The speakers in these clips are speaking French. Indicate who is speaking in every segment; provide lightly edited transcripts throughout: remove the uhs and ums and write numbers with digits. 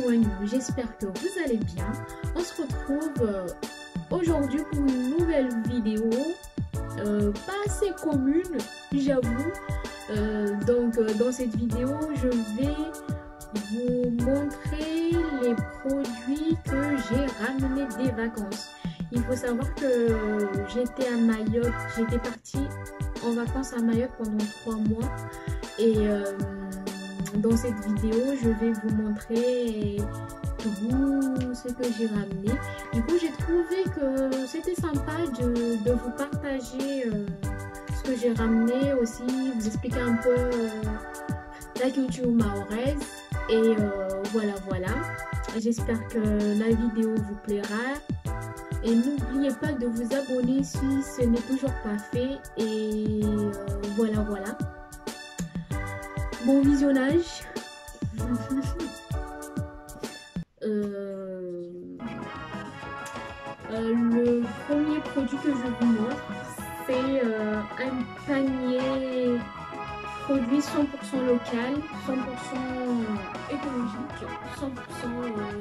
Speaker 1: Wagnou, j'espère que vous allez bien. On se retrouve aujourd'hui pour une nouvelle vidéo, pas assez commune, j'avoue. Donc dans cette vidéo, je vais vous montrer les produits que j'ai ramenés des vacances. Il faut savoir que j'étais à Mayotte, j'étais partie en vacances à Mayotte pendant 3 mois et dans cette vidéo, je vais vous montrer tout ce que j'ai ramené. Du coup, j'ai trouvé que c'était sympa de vous partager ce que j'ai ramené, aussi vous expliquer un peu la culture mahoraise. Et voilà. J'espère que la vidéo vous plaira. Et n'oubliez pas de vous abonner si ce n'est toujours pas fait. Et voilà. Bon visionnage. Le premier produit que je vous montre, c'est un panier produit 100% local, 100% écologique, 100%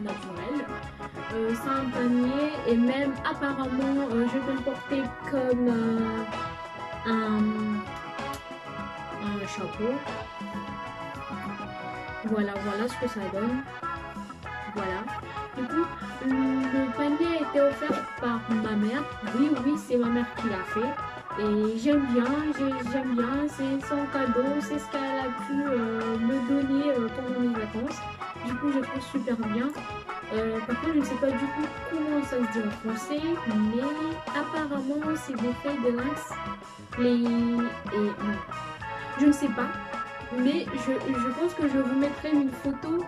Speaker 1: naturel. C'est un panier et même apparemment je peux le porter comme un chapeau. Voilà ce que ça donne. Voilà. Du coup, le panier a été offert par ma mère. Oui, c'est ma mère qui l'a fait. Et j'aime bien, c'est son cadeau, c'est ce qu'elle a pu me donner pendant mes vacances. Du coup, je trouve super bien. Par contre, je ne sais pas du tout comment ça se dit en français, mais apparemment, c'est des feuilles de lynx. Je ne sais pas, mais je pense que je vous mettrai une photo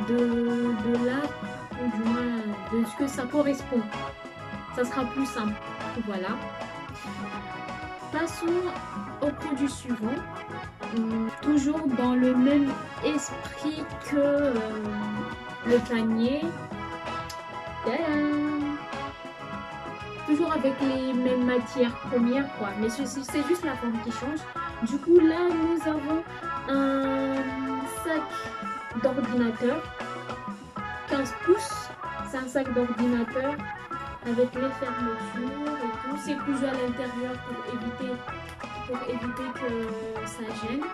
Speaker 1: de l'arbre, ou du moins de ce que ça correspond. Ça sera plus simple. Voilà. Passons au produit suivant. Toujours dans le même esprit que le panier. Toujours avec les mêmes matières premières, quoi. Mais c'est juste la forme qui change. Du coup, là, nous avons un sac d'ordinateur 15 pouces. C'est un sac d'ordinateur avec les fermetures et tout. C'est cousu à l'intérieur pour éviter que ça gêne.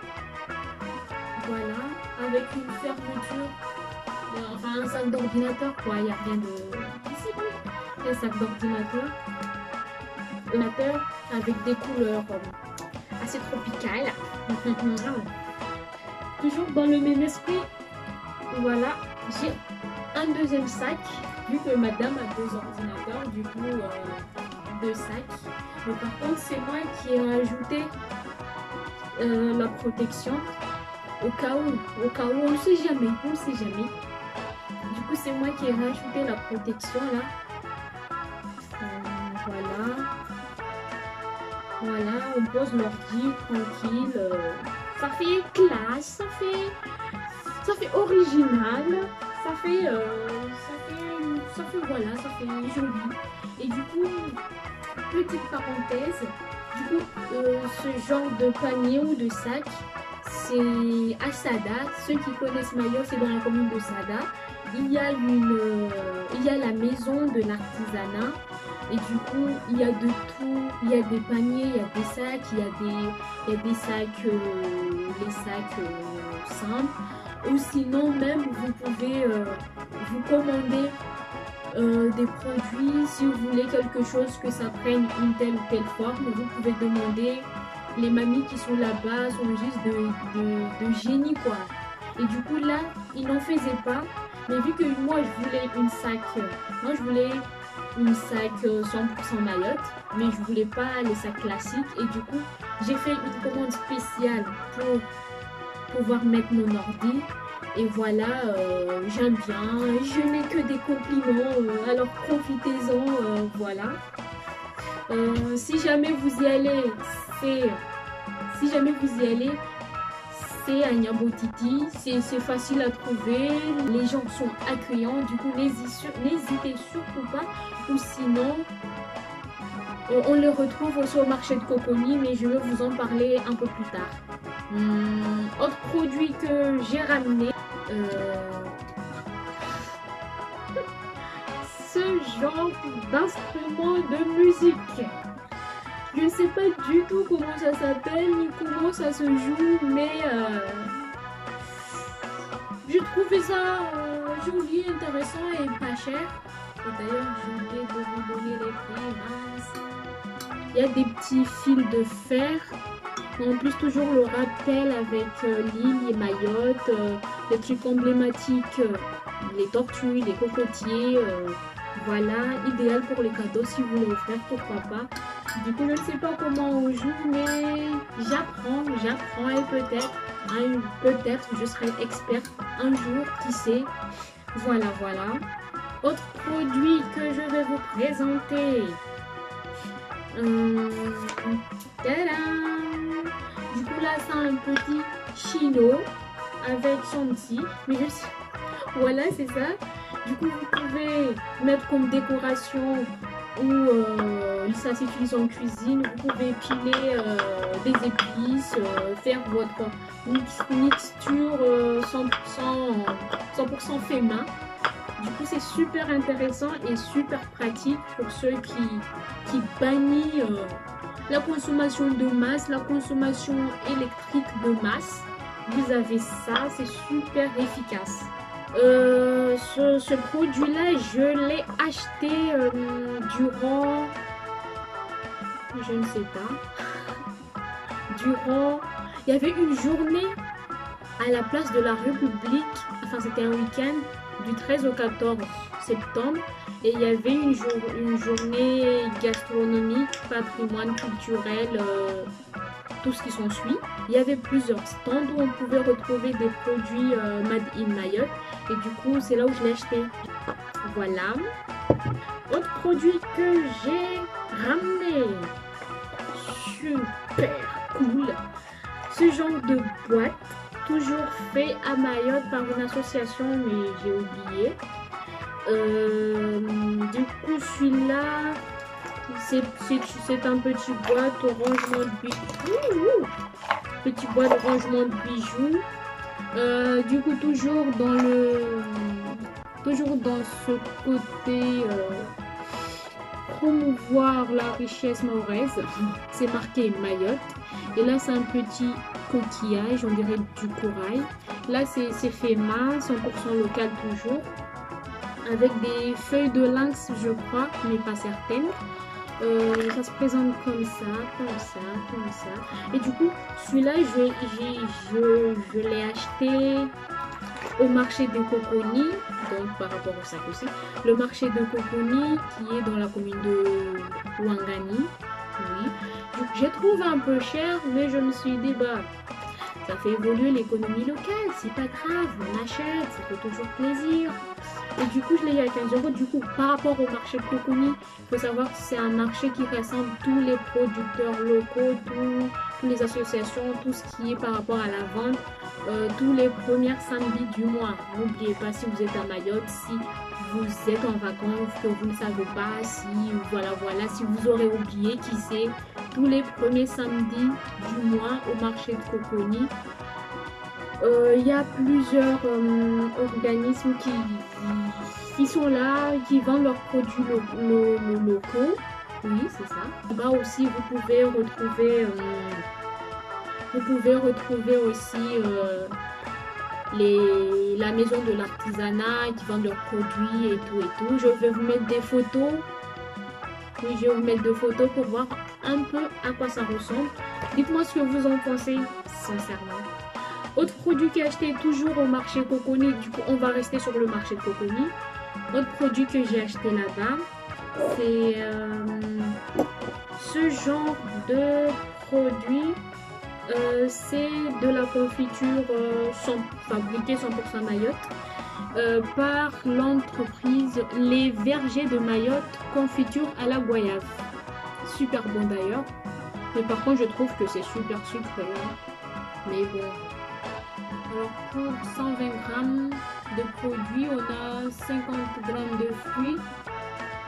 Speaker 1: Voilà, avec une fermeture. Enfin, un sac d'ordinateur, quoi. Il n'y a rien de... Un sac d'ordinateur. Avec des couleurs assez tropicales. Toujours dans le même esprit. Voilà, j'ai un deuxième sac. Vu que madame a 2 ordinateurs, du coup 2 sacs. Mais par contre, c'est moi qui ai rajouté la protection au cas où, on ne sait jamais. Du coup, c'est moi qui ai rajouté la protection là. Voilà, on pose l'ordi tranquille. Ça fait classe, ça fait original, ça fait joli. Et du coup, petite parenthèse, du coup, ce genre de panier ou de sac, c'est à Sada. Ceux qui connaissent Mayotte, c'est dans la commune de Sada. Il y a la maison de l'artisanat. Et du coup, il y a de tout. Il y a des paniers, il y a des sacs, il y a des sacs, les sacs simples. Ou sinon, même, vous pouvez vous commander des produits. Si vous voulez quelque chose que ça prenne une telle ou telle forme, vous pouvez demander. Les mamies qui sont là-bas sont juste de génie, quoi. Et du coup, là, ils n'en faisaient pas. Mais vu que moi, je voulais une sac 100% Mayotte, mais je voulais pas les sacs classiques. Et du coup, j'ai fait une commande spéciale pour pouvoir mettre mon ordi. Et voilà, j'aime bien, je n'ai que des compliments, alors profitez-en, voilà. Si jamais vous y allez, c'est à Niambotiti, c'est facile à trouver, les gens sont accueillants, du coup n'hésitez surtout pas, ou sinon on les retrouve aussi au marché de Coconi, mais je vais vous en parler un peu plus tard. Autre produit que j'ai ramené, genre d'instrument de musique. Je ne sais pas du tout comment ça s'appelle ni comment ça se joue, mais j'ai trouvé ça joli, intéressant et pas cher. Et d'ailleurs, j'ai oublié de vous donner les prix. Mince. Il y a des petits fils de fer. En plus, toujours le rappel avec l'île, les Mayotte, les trucs emblématiques, les tortues, les cocotiers. Voilà, idéal pour les cadeaux si vous voulez offrir, pourquoi pas. Du coup, je ne sais pas comment on joue, mais j'apprends et peut-être je serai experte un jour, qui sait. Voilà. Autre produit que je vais vous présenter. Tadam! Du coup, là, c'est un petit chino avec son petit. Mais juste, voilà, c'est ça. Du coup, vous pouvez mettre comme décoration ou ça s'utilise en cuisine. Vous pouvez piler des épices, faire votre mixture 100% fait main. Du coup, c'est super intéressant et super pratique pour ceux qui bannissent la consommation de masse, la consommation électrique de masse. Vous avez ça, c'est super efficace. Ce produit-là, je l'ai acheté durant, je ne sais pas, il y avait une journée à la place de la République, enfin c'était un week-end du 13 au 14 septembre et il y avait une journée gastronomique, patrimoine culturel, tout ce qui s'ensuit. Il y avait plusieurs stands où on pouvait retrouver des produits Made in Mayotte et du coup c'est là où je l'ai acheté. Voilà. Autre produit que j'ai ramené, super cool, ce genre de boîte, toujours fait à Mayotte par une association mais j'ai oublié. Du coup celui-là c'est un petit boîte au rangement de bijoux. Petit boîte de rangement de bijoux. Du coup toujours dans ce côté promouvoir la richesse mahoraise. C'est marqué Mayotte. Et là c'est un petit coquillage, on dirait du corail. Là c'est fait main, 100% local toujours. Avec des feuilles de lynx je crois, mais pas certaines. Ça se présente comme ça. Et du coup, celui-là, je l'ai acheté au marché de Coconi, donc par rapport au sac aussi. Le marché de Coconi qui est dans la commune de Ouangani. Oui. J'ai trouvé un peu cher, mais je me suis dit, bah, ça fait évoluer l'économie locale, c'est pas grave, on achète, ça fait toujours plaisir. Et du coup, je l'ai eu à 15 €. Du coup, par rapport au marché de Coconi, il faut savoir que c'est un marché qui rassemble tous les producteurs locaux, toutes les associations, tout ce qui est par rapport à la vente, tous les premiers samedis du mois. N'oubliez pas, si vous êtes à Mayotte, si vous êtes en vacances, que vous ne savez pas, si voilà, si vous aurez oublié, qui sait, tous les premiers samedis du mois au marché de Coconi. Il y a plusieurs organismes qui sont là, qui vendent leurs produits locaux. Oui, c'est ça. Là aussi, vous pouvez retrouver aussi la maison de l'artisanat qui vendent leurs produits et tout. Je vais vous mettre des photos. Oui, je vais vous mettre des photos pour voir un peu à quoi ça ressemble. Dites-moi ce que vous en pensez, sincèrement. Autre produit qui est acheté toujours au marché Coconi, du coup on va rester sur le marché de Coconi. Autre produit que j'ai acheté là-bas, c'est ce genre de produit. C'est de la confiture fabriquée 100% Mayotte par l'entreprise Les Vergers de Mayotte, confiture à la goyave. Super bon d'ailleurs, mais par contre je trouve que c'est super sucré, hein. Mais bon. Alors pour 120 grammes de produits, on a 50 grammes de fruits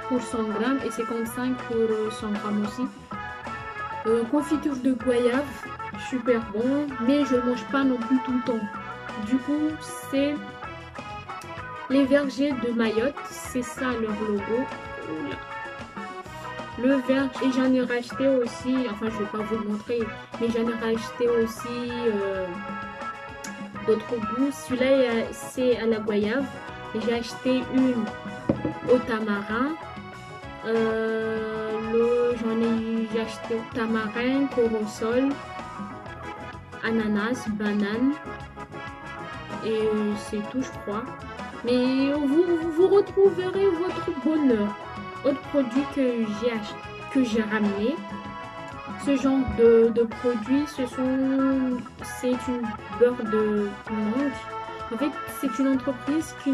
Speaker 1: pour 100 grammes et 55 pour 100 grammes aussi. Confiture de goyave, super bon, mais je ne mange pas non plus tout le temps. Du coup, c'est Les Vergers de Mayotte, c'est ça leur logo. le vert. Et j'en ai racheté aussi, enfin je vais pas vous le montrer, mais j'en ai racheté aussi d'autres goûts. Celui-là c'est à la goyave. J'ai acheté une au tamarin. J'ai acheté au tamarin, corosol, ananas, banane. Et c'est tout, je crois. Mais vous retrouverez votre bonheur. Autre produit que j'ai ramené. Ce genre de produit, c'est une beurre de mangue. En fait, c'est une entreprise qui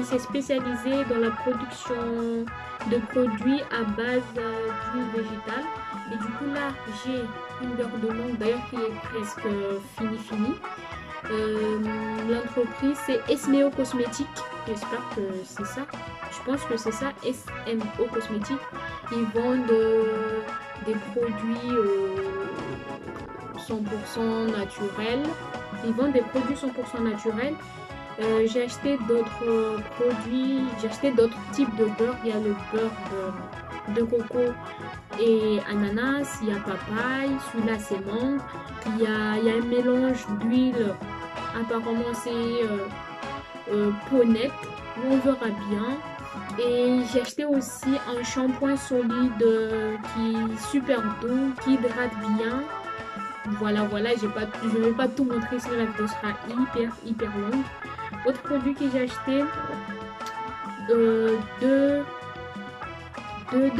Speaker 1: s'est spécialisée dans la production de produits à base d'huile végétale. Et du coup, là, j'ai une beurre de mangue, d'ailleurs, qui est presque finie. L'entreprise, c'est SMO Cosmétiques. J'espère que c'est ça. Je pense que c'est ça, SMO Cosmétiques. Ils vendent des produits 100% naturels. Ils vendent des produits 100% naturels. J'ai acheté d'autres produits, j'ai acheté d'autres types de beurre. Il y a le beurre de coco et ananas, il y a papaye, celui-là c'est mangue. Il y a un mélange d'huile, apparemment c'est peau nette, on verra bien. Et j'ai acheté aussi un shampoing solide qui est super doux, qui hydrate bien. Voilà, je ne vais pas tout montrer, sinon la vidéo sera hyper longue. Autre produit que j'ai acheté, de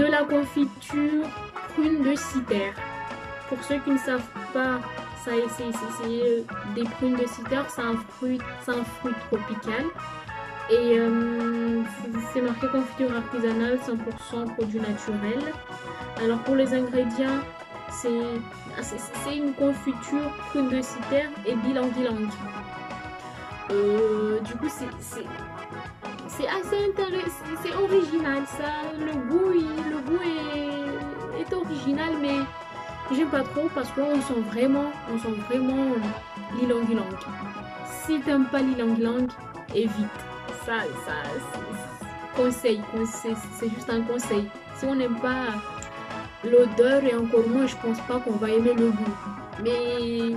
Speaker 1: la confiture prune de Citer. Pour ceux qui ne savent pas, c'est des prunes de Citer, c'est un fruit tropical. Et c'est marqué confiture artisanale, 100% produit naturel. Alors pour les ingrédients, c'est une confiture prune de Citer et bilang-ilang. Du coup c'est assez intéressant, c'est original ça, le goût est original, mais j'aime pas trop parce qu'on sent vraiment l'ilang-ilang. Si t'aimes pas l'ilang-ilang, évite ça, c'est juste un conseil. Si on n'aime pas l'odeur et encore moins, je pense pas qu'on va aimer le goût, mais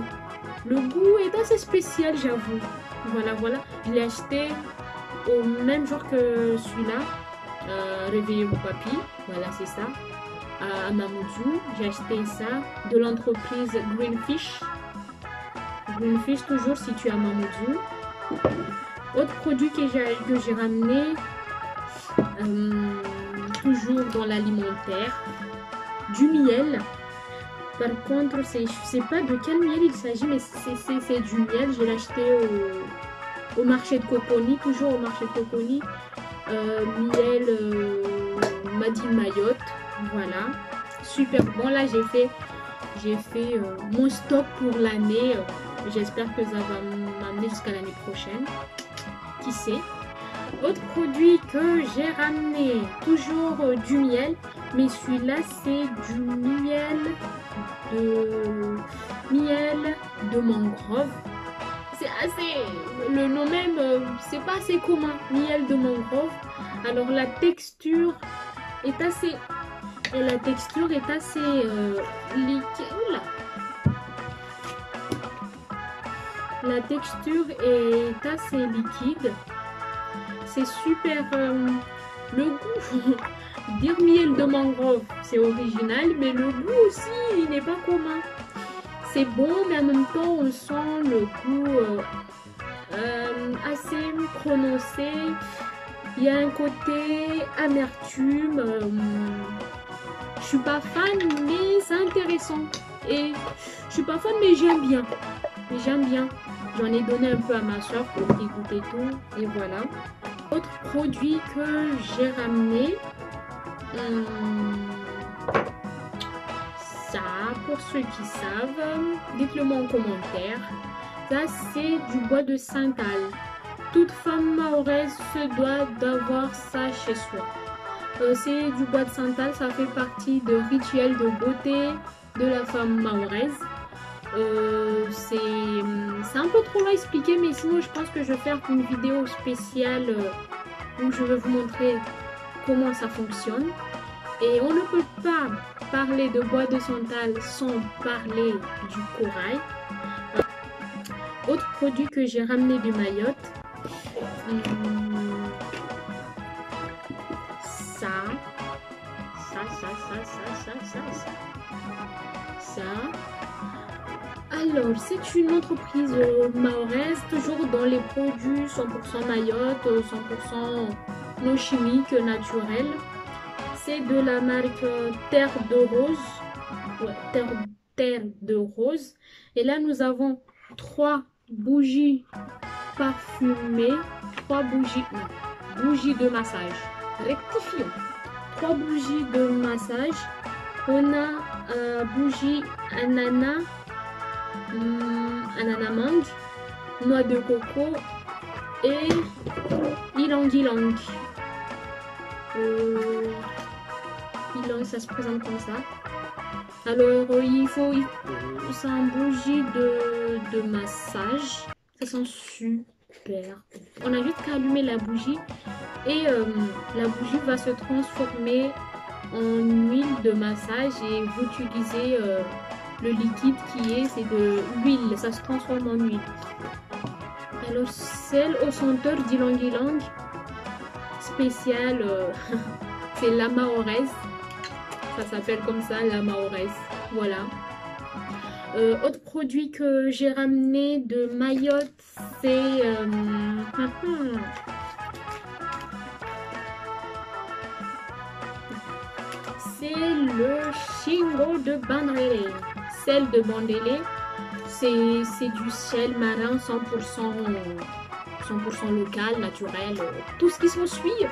Speaker 1: le goût est assez spécial, j'avoue. Voilà, je l'ai acheté au même jour que celui-là, Réveillez-vous papy, voilà c'est ça, à Mamoudzou. J'ai acheté ça de l'entreprise Greenfish, toujours situé à Mamoudzou. Autre produit que j'ai ramené, toujours dans l'alimentaire, du miel. Par contre, je sais pas de quel miel il s'agit, mais c'est du miel. Je l'ai acheté au marché de Coconi, toujours au marché de Coconi. Miel Made in Mayotte, voilà. Super bon. Là, j'ai fait mon stock pour l'année. J'espère que ça va m'amener jusqu'à l'année prochaine. Qui sait? Autre produit que j'ai ramené, toujours du miel, mais celui-là c'est du miel de mangrove. C'est assez, le nom même, c'est pas assez commun, miel de mangrove. Alors la texture est assez, liquide. Oula. La texture est assez liquide. C'est super. Le goût, dire miel de mangrove, c'est original, mais le goût aussi, il n'est pas commun. C'est bon, mais en même temps, on sent le goût assez prononcé. Il y a un côté amertume. Je suis pas fan, mais c'est intéressant. Et je suis pas fan, mais j'aime bien. J'en ai donné un peu à ma soeur pour qu'il goûte et tout. Et voilà. Autre produit que j'ai ramené, ça, pour ceux qui savent, dites-le moi en commentaire. Ça, c'est du bois de Santal. Toute femme mahoraise se doit d'avoir ça chez soi. C'est du bois de Santal, ça fait partie de rituels de beauté de la femme mahoraise. C'est un peu trop long à expliquer, mais sinon je pense que je vais faire une vidéo spéciale où je vais vous montrer comment ça fonctionne. Et on ne peut pas parler de bois de santal sans parler du corail. Autre produit que j'ai ramené de Mayotte. Ça. Alors, c'est une entreprise mahoraise, toujours dans les produits 100% Mayotte, 100% non chimiques, naturels. C'est de la marque Terre de Rose. Ouais, Terre de Rose. Et là, nous avons 3 bougies parfumées, 3 bougies de massage. Rectifions. 3 bougies de massage. On a bougie ananas, ananas mangue, noix de coco et ylang-ylang. Ça se présente comme ça. Alors c'est un bougie de massage. Ça sent super. On a juste qu'à allumer la bougie et la bougie va se transformer en huile de massage et vous utilisez le liquide c'est de l'huile, ça se transforme en huile. Alors celle au senteur d'ylang-ylang spécial, c'est la mahoraise, ça s'appelle comme ça, la mahoraise. Voilà. Autre produit que j'ai ramené de Mayotte, c'est le Shingo de Bandrélé. Sel de Bandrélé, c'est du sel marin 100% local, naturel, tout ce qui s'ensuit.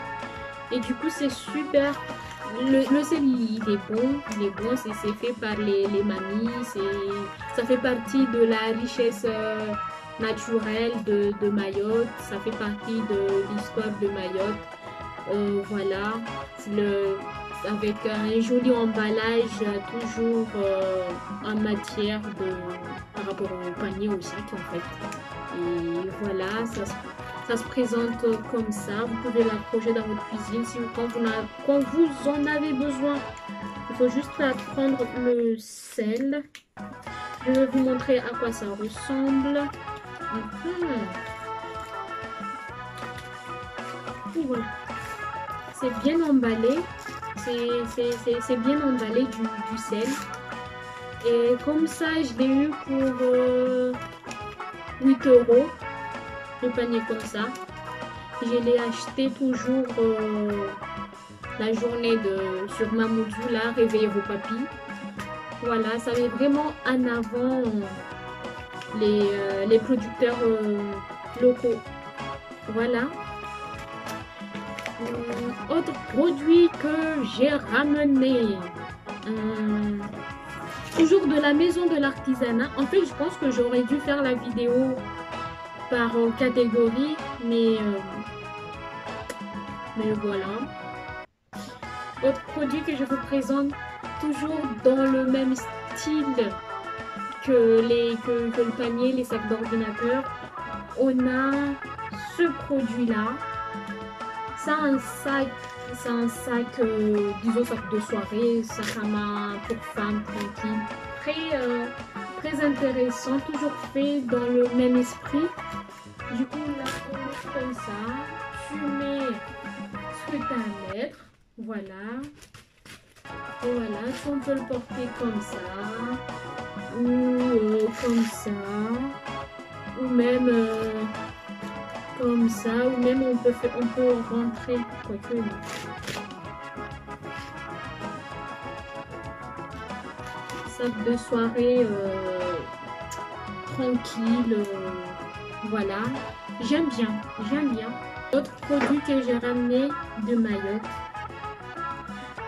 Speaker 1: Et du coup, c'est super. Le sel, il est bon, c'est fait par les mamies, ça fait partie de la richesse naturelle de Mayotte, ça fait partie de l'histoire de Mayotte. Voilà, avec un joli emballage, toujours en matière par rapport au panier, au sac en fait. Et voilà, ça se présente comme ça. Vous pouvez l'approcher dans votre cuisine quand vous en avez besoin. Il faut juste prendre le sel. Je vais vous montrer à quoi ça ressemble. Et voilà. C'est bien emballé. C'est bien emballé du sel. Et comme ça, je l'ai eu pour 8 €. Le panier comme ça. Je l'ai acheté toujours la journée sur Mamoudzou, là, réveillez vos papis. Voilà, ça met vraiment en avant les producteurs locaux. Voilà. Autre produit que j'ai ramené. Toujours de la maison de l'artisanat. En fait, je pense que j'aurais dû faire la vidéo par catégorie, mais voilà. Autre produit que je vous présente, toujours dans le même style que le panier, les sacs d'ordinateur. On a ce produit là. C'est un sac, disons sac de soirée, sac à main pour femmes, tranquille, très intéressant, toujours fait dans le même esprit. Du coup là on met comme ça, tu mets ce que tu as à mettre, voilà, et voilà, on peut le porter comme ça, ou comme ça, ou même comme ça, ou même on peut rentrer, quoique sac de soirée tranquille, voilà, j'aime bien. Autre produit que j'ai ramené de Mayotte,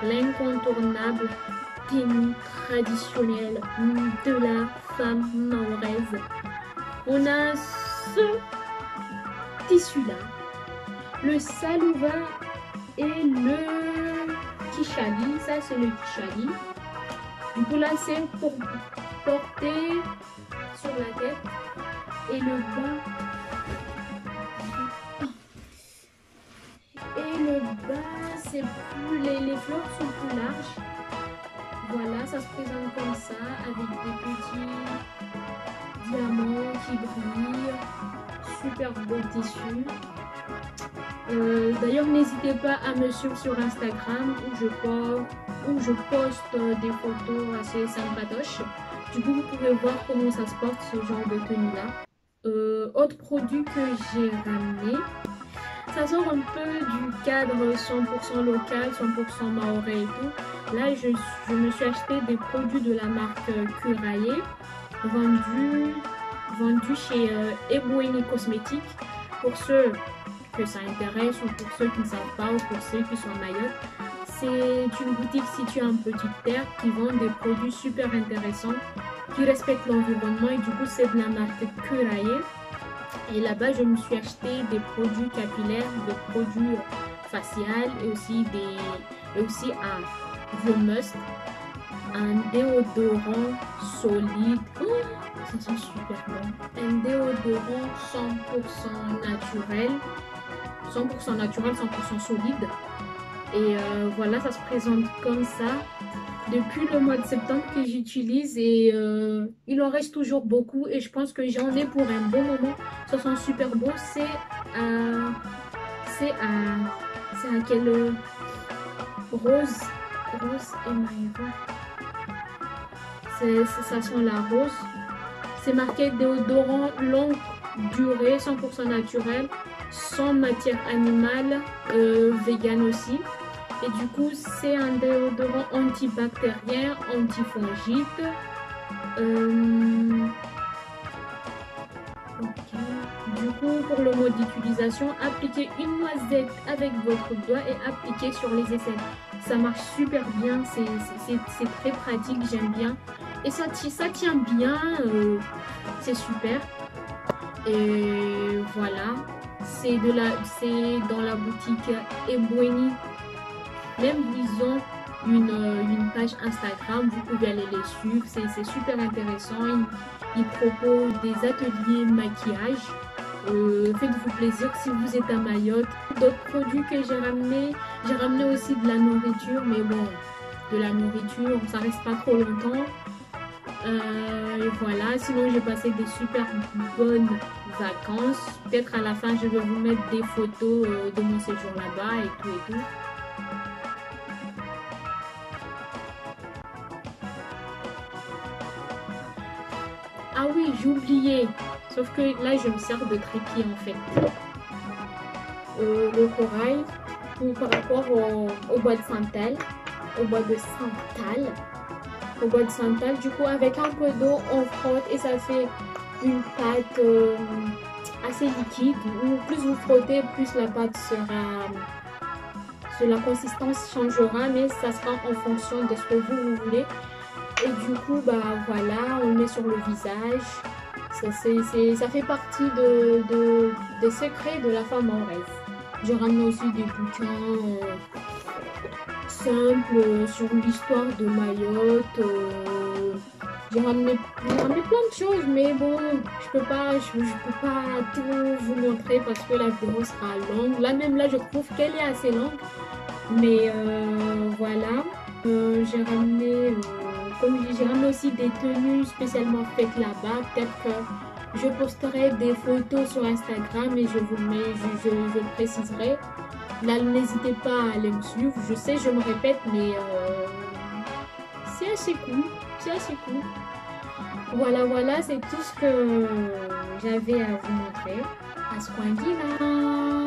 Speaker 1: l'incontournable tenue traditionnelle de la femme mahoraise. On a ce tissu là, le salouva et le kishali. Ça c'est le kishali. Du coup là c'est pour porter sur la tête, et le bas c'est plus, les fleurs sont plus larges. Voilà, ça se présente comme ça, avec des petits diamants qui brillent. Super beau tissu. D'ailleurs, n'hésitez pas à me suivre sur Instagram où je poste des photos assez sympatoches. Du coup, vous pouvez voir comment ça se porte ce genre de tenue-là. Autre produit que j'ai ramené, ça sort un peu du cadre 100% local, 100% mahorais et tout. Là, je me suis acheté des produits de la marque Curaillé, vendus chez Eboueni Cosmétiques. Pour ceux que ça intéresse ou pour ceux qui ne savent pas ou pour ceux qui sont à Mayotte, c'est une boutique située en petite terre qui vend des produits super intéressants qui respectent l'environnement et du coup c'est de la marque Curaillé. Et là-bas je me suis acheté des produits capillaires, des produits faciales et aussi un The Must, un déodorant solide. Ça sent super bon. Un déodorant 100% naturel. 100% naturel, 100% solide. Et voilà, ça se présente comme ça. Depuis le mois de septembre que j'utilise et il en reste toujours beaucoup. Et je pense que j'en ai pour un bon moment. Ça sent super bon. C'est à quel rose émaillé. Ça sent la rose. C'est marqué déodorant longue durée, 100% naturel, sans matière animale, vegan aussi. Et du coup, c'est un déodorant antibactérien, antifongite. Du coup, pour le mode d'utilisation, appliquez une noisette avec votre doigt et appliquez sur les aisselles. Ça marche super bien, c'est très pratique, j'aime bien. Et ça tient bien, c'est super. Et voilà, c'est dans la boutique Eboueni. Même ils ont une page Instagram, vous pouvez aller les suivre, c'est super intéressant. Ils proposent des ateliers maquillage. Faites-vous plaisir si vous êtes à Mayotte. D'autres produits que j'ai ramené aussi de la nourriture, mais bon, de la nourriture, ça reste pas trop longtemps. Et voilà, sinon j'ai passé des super bonnes vacances. Peut-être à la fin je vais vous mettre des photos de mon séjour là-bas et tout. Ah oui, j'ai oublié. Sauf que là, je me sers de trépied en fait. Le corail, par rapport au bois de santal. Du coup, avec un peu d'eau, on frotte et ça fait une pâte assez liquide. Plus vous frottez, plus la pâte la consistance changera, mais ça sera en fonction de ce que vous voulez. Et du coup, bah voilà, on le met sur le visage. Ça fait partie des secrets de la femme mahoraise. J'ai ramené aussi des bouquins simples sur l'histoire de Mayotte. J'ai ramené plein de choses, mais bon, je peux pas tout vous montrer parce que la vidéo sera longue. Là, je trouve qu'elle est assez longue. Mais voilà, j'ai ramené... Comme j'ai ramené aussi des tenues spécialement faites là-bas. Peut-être que je posterai des photos sur Instagram et je préciserai. Là, n'hésitez pas à aller me suivre. Je sais, je me répète, mais c'est assez cool. Voilà, c'est tout ce que j'avais à vous montrer. À ce point-là.